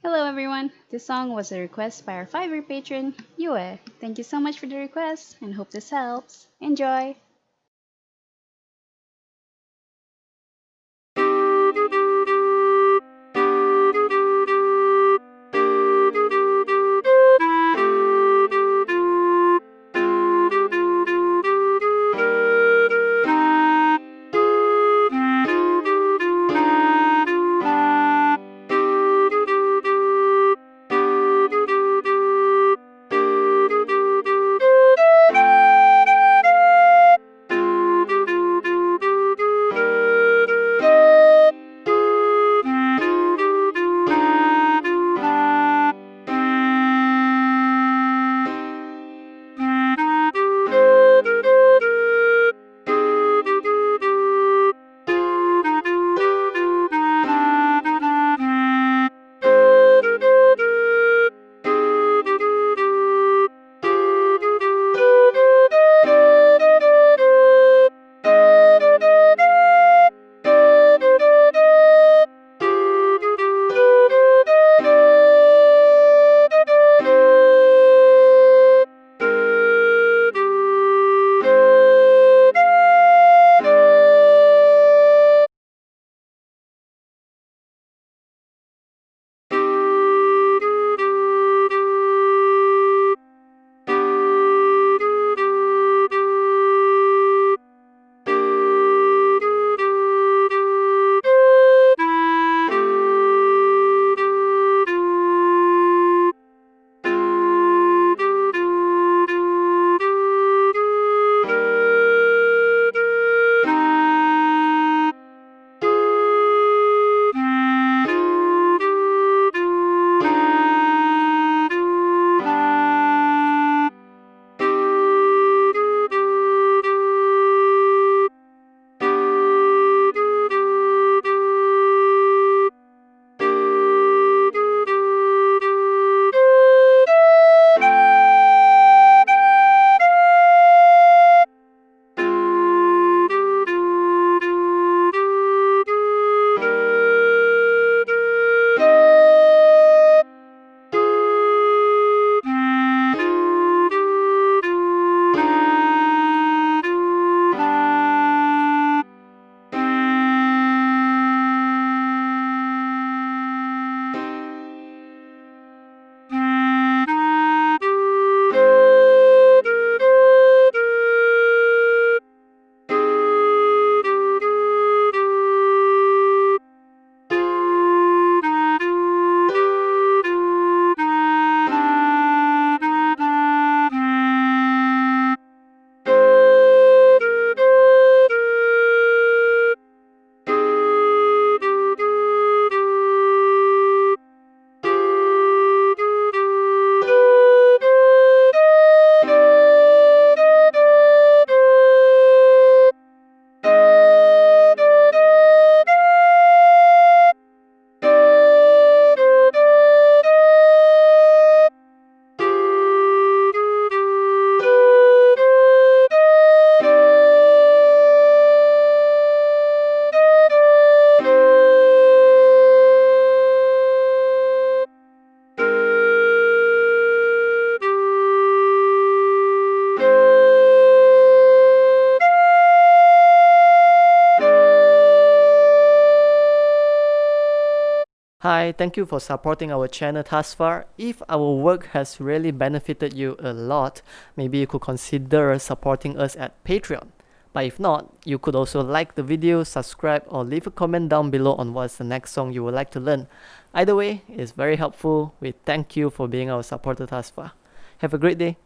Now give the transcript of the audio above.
Hello everyone! This song was a request by our Fiverr patron, Yue. Thank you so much for the request and hope this helps. Enjoy! Hi, thank you for supporting our channel thus far. If our work has really benefited you a lot, maybe you could consider supporting us at Patreon. But if not, you could also like the video, subscribe, or leave a comment down below on what's the next song you would like to learn. Either way, it's very helpful. We thank you for being our supporter thus far. Have a great day.